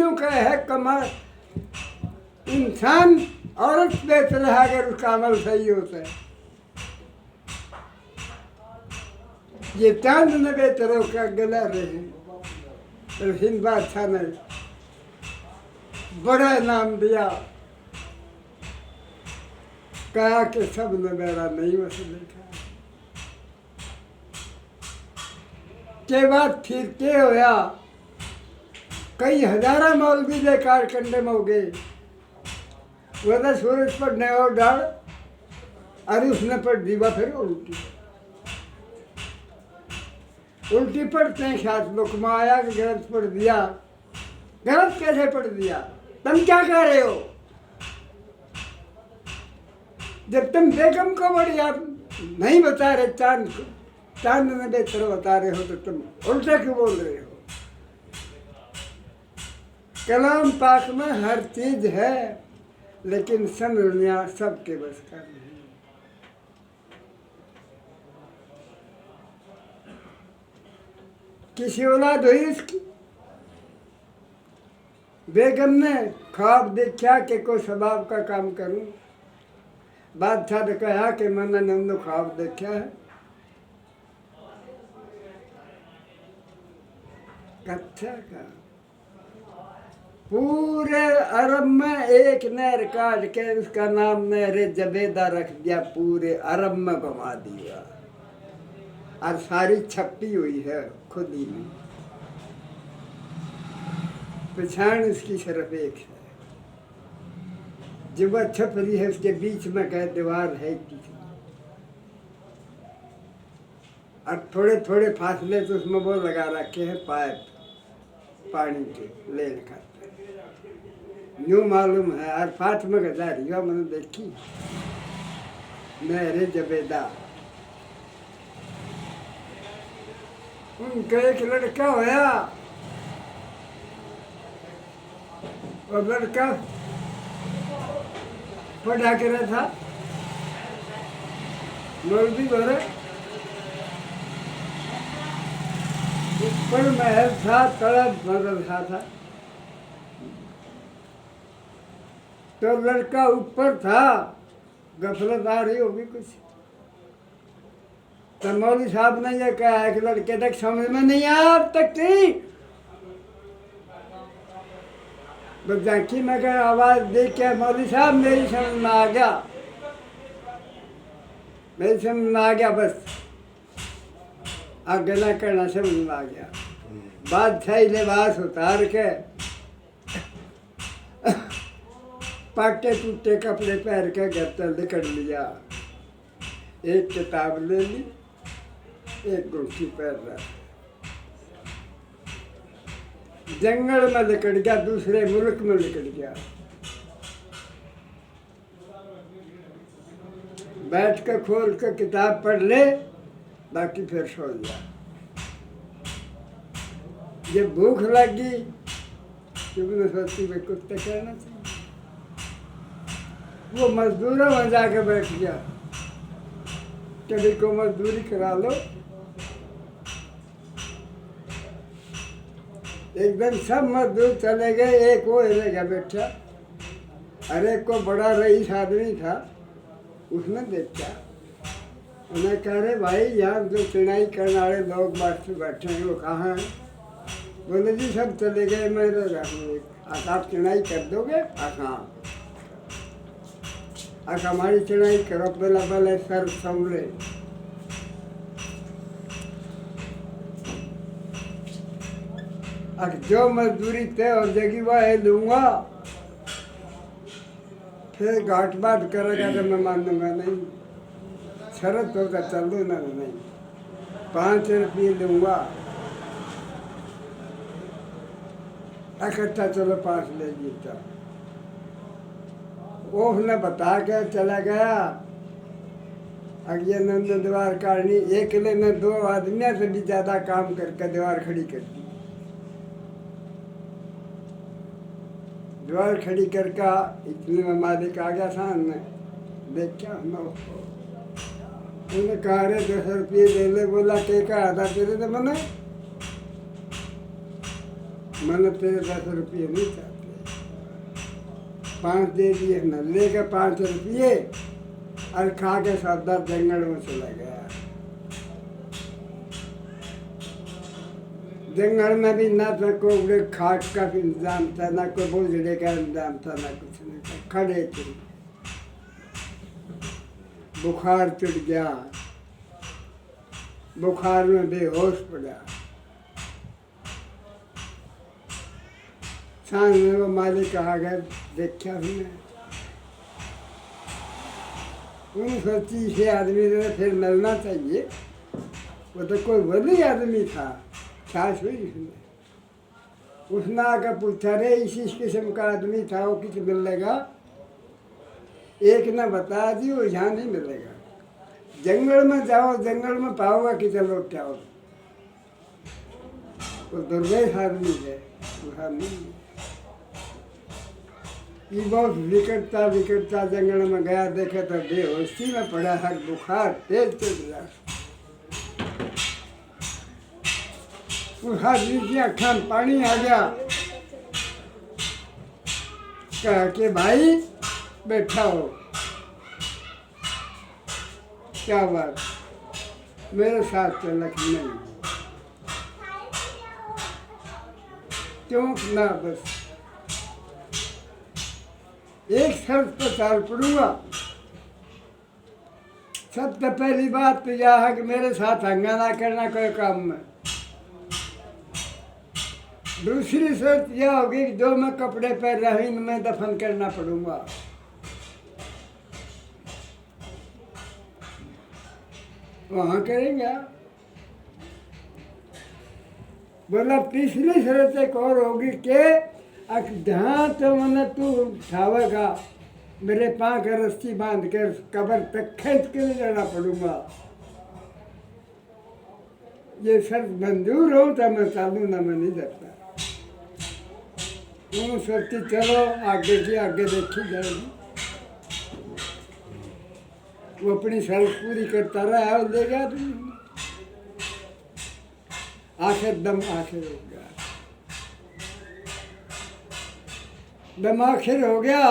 New का है कमर इंसान औरत बेच रहा अगर उसका अमल सही होता है। ये चांद न बेच रहे का गला रहे हिंद बादशाह ने बड़ा नाम दिया, कहा कि सब ने मेरा नहीं वसूल लिखा के बाद फिर के होया कई हजारा मौलवी बेकार कंडे में हो गए। वो तो सूरज पर नहीं और डाल अरे उसने पर दीवा फिर उल्टी उल्टी पढ़ते हैं साथ लुकमा आया कि गलत पढ़ दिया। गलत कैसे पढ़ दिया? तुम क्या कर रहे हो? जब तुम बेगम को बढ़िया नहीं बता रहे चांद को, चांद ने बेहतर बता रहे हो तो तुम उल्टे क्यों बोल रहे हो? कलाम पाक में हर चीज है लेकिन समझना सबके बस का नहीं। किसी औलाद हुई इसकी, बेगम ने ख्वाब देखा कि कोई सबाब का काम करूं। बादशाह ने कहा कि मैंने नंदो ख्वाब देखा है। अच्छा का पूरे अरब में एक नहर काट के उसका नाम नहर जबेदा रख दिया, पूरे अरब में घुमा दिया और सारी छपी हुई है खुद ही में। पछाण उसकी सिर्फ एक है, जो वह छप रही है उसके बीच में कह दीवार है किसी और थोड़े थोड़े फासले तो उसमें वो लगा रखे हैं पाइप पानी के ले खाते यूँ मालूम है। और फातिमा गजारिया मैंने देखी नहरे जबेदा। उनका एक लड़का होया, और लड़का पढ़ा कर रहा था मौलवी भरे ऊपर महल था, तड़प मदरसा था। तो लड़का ऊपर था, गफलत आ रही होगी कुछ, तो मौलवी साहब ने ये कहा है कि लड़के तक समझ में नहीं आया अब तक नहीं। बजाकी में कहा आवाज देख के मौलवी साहब मेरी समझ में आ गया, मेरी समझ में आ गया, बस आगे ना करना समझ में आ गया। बादशाही लिबास उतार के पाटे टूटे कपड़े पहन के घर तक निकल लिया। एक किताब ले ली, एक गुठी पहन रहा, जंगल में निकल गया, दूसरे मुल्क में निकल गया। बैठ कर खोल कर किताब पढ़ ले, बाकी फिर सो जा। जब भूख लगी तुमने सोची में कुत्ते कहना चाहिए, वो मजदूरों में जाके बैठ गया, कभी को मजदूरी करा लो। एकदम सब मजदूर चले गए, एक वो हिलेगा बैठा। अरे को बड़ा रईस आदमी था, उसने देखा, उन्हें कह रहे भाई यहाँ जो चुनाई करने वाले लोग बैठे हैं वो कहाँ हैं? बोले जी सब चले गए, मैं आप चुनाई कर दोगे? हाँ हमारी चुनाई करो, पहला पहले सर संभले। अब जो मजदूरी तय हो जाएगी वह लूंगा, फिर घाट बात करेगा तो मैं मानूंगा नहीं। शरत होगा चल दो ना, नहीं 5 रुपये लूंगा। इकट्ठा चलो 5 ले लीजिए। वो उसने बता के चला गया। अगले नंद दीवार काटनी, एक ने 2 आदमियों से भी ज्यादा काम करके दीवार खड़ी कर दी। दीवार खड़ी करके इतने में मालिक आ गया सामने, देख क्या उन्होंने कहा रे 10 रुपये दे ले। बोला के का आधा तेरे तो मैंने मैंने तेरे 10 रुपये नहीं चाहते, 5 दे दिए न, लेकर 5 रुपये और खा के सौदा जंगल में चला गया। जंगल में भी ना तो कोई खाट का इंतजाम था, ना कोई बोझड़े का इंतजाम था, ना कुछ नहीं था। खड़े थे, बुखार चढ़ गया, बुखार में बेहोश पड़ा। सांझ में वो मालिक आ गए, देखा हमने, उन सोची से आदमी से फिर मिलना चाहिए। वो तो कोई वली आदमी था, सास हुई उसने। उसने आकर पूछा, रे इसी किस्म का आदमी था, वो किस मिलेगा? एक ने बता दी, वो यहाँ नहीं मिलेगा। जंगल में जाओ, जंगल में पाओगा कि चलो क्या हो। वो दुर्गेश आदमी है, वह नहीं। ये बहुत विकटता जंगल में गया, देखा तो बेहोशी में पड़ा है, बुखार तेज चल रहा। उस आदमी की आँखों में पानी आ गया। कहा कि भाई बैठा हो, क्या बात, मेरे साथ चलक नहीं? क्यों ना, बस एक शर्त पर चाल पड़ूंगा। सबसे पहली बात तो यह है कि मेरे साथ हंगाना करना कोई काम में। दूसरी शर्त यह होगी कि जो मैं कपड़े पहन रही हूं मैं दफन करना पड़ूंगा। वहां करेंगे। बोला तीसरी शर्त एक और होगी कि जहाँ तो मैंने तू उठावेगा, मेरे पाँव का रस्सी बांध कर कब्र तक खींच के ले जाना पड़ूंगा। ये शर्त मंजूर हो तो मैं चालू, ना मैं नहीं जाता। वो सोचती चलो आगे की आगे देखी जाएगी। वो अपनी शर्त पूरी करता रहा और ले गया। आखिर दम आखिर हो गया, दम आखिर हो गया।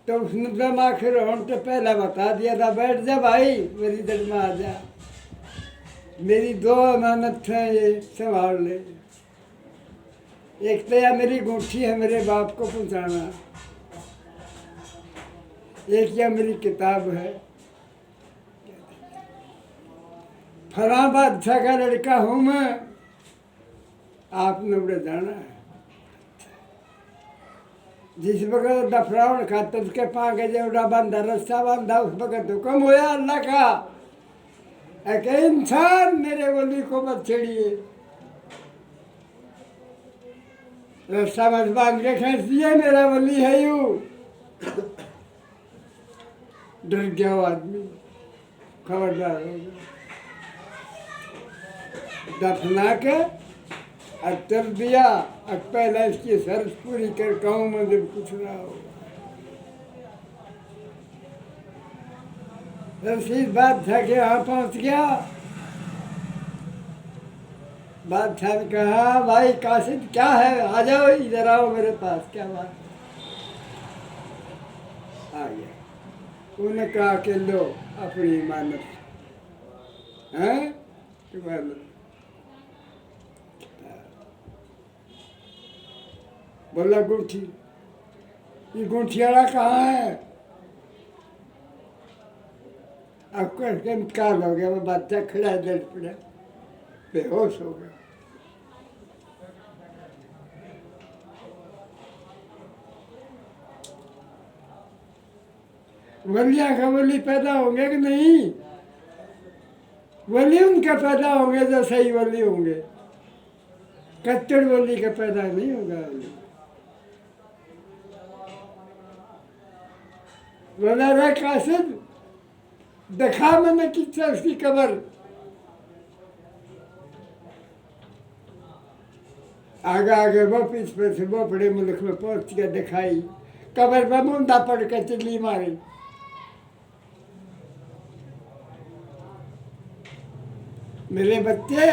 तो उसने दम आखिर होने तो पहले बता दिया था, बैठ जा भाई, मेरी दर में आ जा, मेरी 2 अमानत है, ये संभाल ले। एक तो या मेरी अंगूठी है मेरे बाप को पहुंचाना, एक या मेरी किताब है। फला बादशाह का लड़का हूं मैं, आपने बड़े जाना है। जिस वक्त दफरावन खाता उसके पाँव के जेवड़ा बांधा, रस्सा बांधा, उस वक्त हुक्म होया अल्लाह का, एक इंसान मेरे वली को मत छेड़िए। रस्सा बस बांध के खींच दिए, मेरा वली है यू। डर गया वो आदमी, खबरदार हो गया। दफना के चल दिया। अब पहले इसकी शर्त पूरी कर कहूँ मैं, जब कुछ ना होगा। रसीद बादशाह के यहाँ पहुँच गया। बादशाह ने कहा, भाई कासिद क्या है, आ जाओ इधर आओ मेरे पास, क्या बात। आ गया। उन्होंने कहा कि लो अपनी इमानत है, बोला गुंठी, ये गुंठी वाला कहाँ है? आपको इंतकाल हो गया। वो बच्चा खड़ा लड़ पड़ा, बेहोश हो गया। वलिया का वली पैदा होंगे कि नहीं? वली उनके पैदा होंगे जो सही वली होंगे, कच्चड़ वली का पैदा नहीं होगा। बोला रे कासिद, देखा मैंने कितना उसकी कब्र। आगे आगे वो पीछे से वो बड़े मुल्क में पहुंच के दिखाई, कब्र पर मुंडा पड़ के चिल्ली मारी। मेरे बच्चे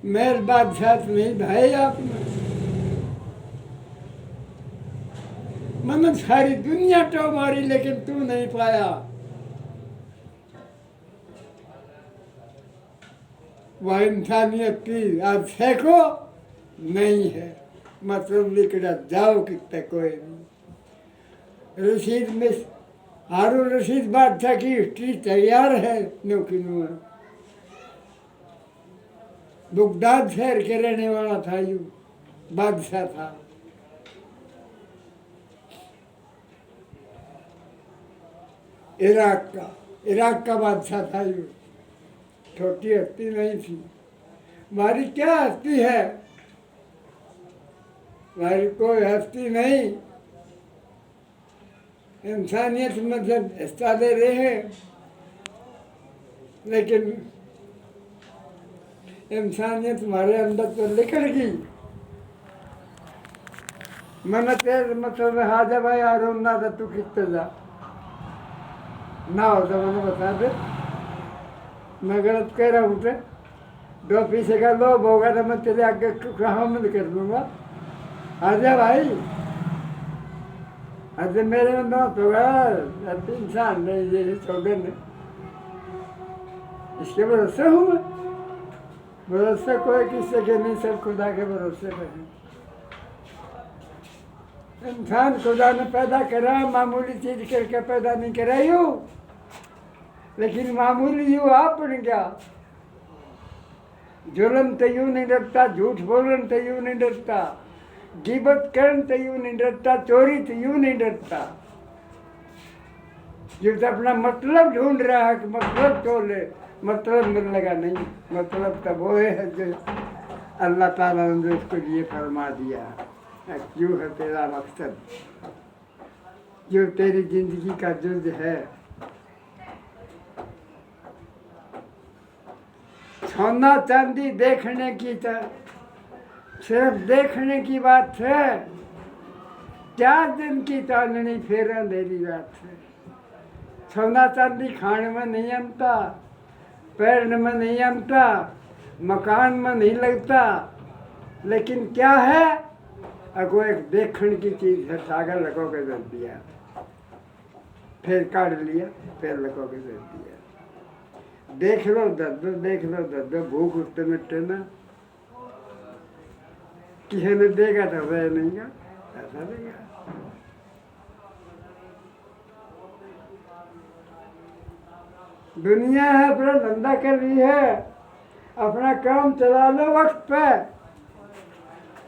मेरे बादशाह नहीं भाई आपने, मैंने सारी दुनिया टो मारी लेकिन तू नहीं पाया। वह इंसानियत की आप फेंको नहीं है, मतलब निकला जाओ कितना कोई नहीं। रशीद में हारून रशीद बादशाह की हिस्ट्री तैयार है नौकिनू में। बगदाद शहर के रहने वाला था, यू बादशाह था। इराक का बादशाह था यू, छोटी हस्ती नहीं थी। हमारी क्या हस्ती है, हमारी कोई हस्ती नहीं। इंसानियत में जब हिस्सा ले रहे हैं, लेकिन इंसानियत हमारे अंदर तो निकल गई। मैंने तेरे मतलब हाजा भाई आरोन ना था, तू कितने जा ना हो तो मैंने बता दे, मैं गलत कह रहा हूँ। दो पीछे का लोभ होगा तो मैं तेरे आगे हमल कर दूंगा। आजा भाई, आज मेरे में दोस्त होगा, इंसान नहीं ये छोड़े ने, इसके भरोसे हूँ मैं। भरोसे कोई किसी के नहीं, सब खुदा के भरोसे पे है। इंसान खुदा ने पैदा करा, मामूली चीज करके पैदा नहीं करा यूँ, लेकिन मामूली यूँ आप बन गया। जुल्म तो यूँ नहीं डरता, झूठ बोलन तो यूँ नहीं डरता, गिबत करन तो यूँ नहीं डरता, चोरी तो यूँ नहीं डरता। जो तो अपना मतलब ढूंढ रहा है कि मतलब तो ले, मतलब मिलने लगा नहीं। मतलब तब वो है जो अल्लाह ताला ने उसको ये फरमा दिया, क्यों है तेरा मकसद, जो तेरी जिंदगी का जुर्ज है। सोना चांदी देखने की तो सिर्फ देखने की बात है, 4 दिन की चांदनी फिर अंधेरी रात है। सोना चांदी खाने में नहीं आमता, पैरने में नहीं आमता, मकान में नहीं लगता, लेकिन क्या है, अगो एक देखने की चीज है। सागर लगो के दे दिया, फिर काट लिया, फिर लगो के दे दिया। देख लो दर्द, देख लो दर्द, भूख उठते मिटते ना, किसी ने देगा तो वह नहीं का ऐसा देगा। दुनिया है अपना धंधा कर रही है, अपना काम चला लो वक्त पे,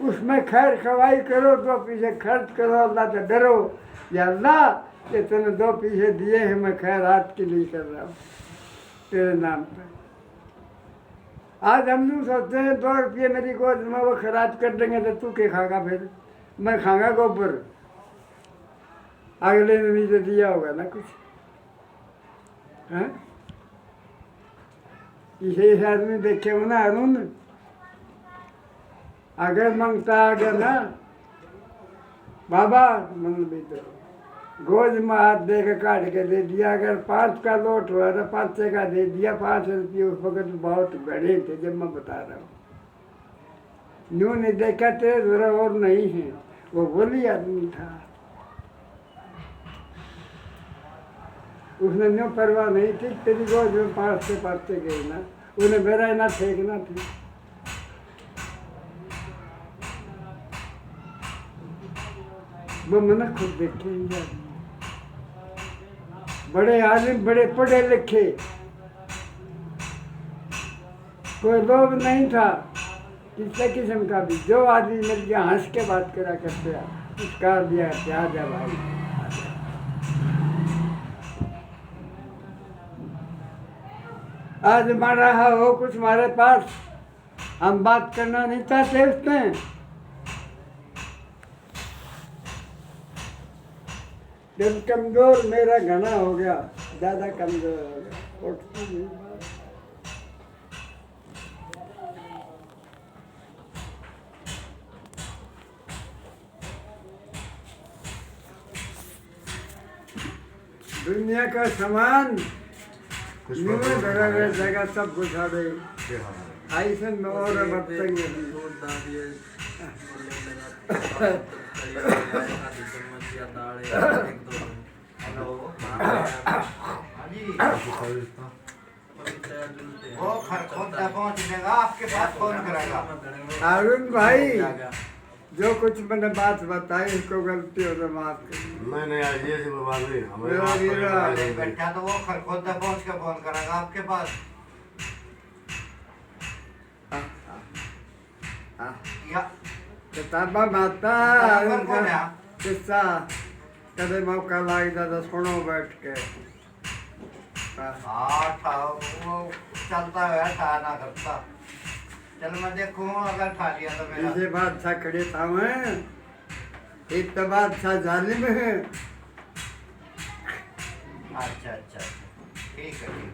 उसमें खैर खवाई करो, 2 पैसे खर्च करो, अल्लाह से डरो। या अल्लाह ये तूने 2 पैसे दिए हैं, मैं खैरात के लिए कर रहा हूँ तेरे नाम पे। आज हम लोग सोचते हैं 2 रुपये मेरी गोद में वो खराज कर देंगे तो तू क्या खागा, फिर मैं खागा गोबर। अगले ने भी तो दिया होगा ना कुछ, हैं? इसे आदमी देखे हो ना अरुण, अगर मांगता आ गया ना बाबा, मन भी तो गोद में हाथ दे के काट के दे दिया। अगर 5 का नोट हुआ तो 5 का दे दिया। 5 रुपये उस वक्त बहुत बड़े थे, जब मैं बता रहा हूँ। न्यू नहीं देखा थे जरा और नहीं है, वो बोली आदमी था, उसने न्यू परवाह नहीं थी। तेरी गोद में 5 से 5 गई ना, उन्हें मेरा ना फेंकना थी। वो मैंने खुद देखे ही आदमी, बड़े आलिम, बड़े पढ़े लिखे, कोई लोभ नहीं था किसी किस्म का भी। जो आदमी मिल गया हंस के बात करा करते, उसका दिया क्या जा भाई। आज हमारा हो कुछ हमारे पास, हम बात करना नहीं चाहते उसमें। दिल कमजोर मेरा घना हो गया, ज़्यादा कमजोर हो गया, उठती नहीं बात। दुनिया का सामान जगह सब कुछ आ गई। ऐसे और बरतेंगे दूध दादिए बोले लगा आधी चम्मच या दाल एक दो हेलो हाँ जी वो खरखोदा पहुंच जाएगा आपके पास फोन करेगा। अरुण भाई जो कुछ मैंने बात बताई इसको गलती हो तो माफ कर। नहीं आज ये सी बात नहीं हमारे मेरा पास कोई वीरा। बात नहीं। बैठा तो वो खरखोदा पहुंच के फोन करेगा आपके पास। या किताबा माता नंबर कौन है? किस्सा कदे मौका लाग जाता सुनो बैठ के। हाँ ठा वो चलता है ठा ना करता। चल मैं देखूँ अगर ठा लिया तो मेरा। इसे बादशाह खड़े था मैं एक तो बादशाह जालिम है। अच्छा अच्छा ठीक है।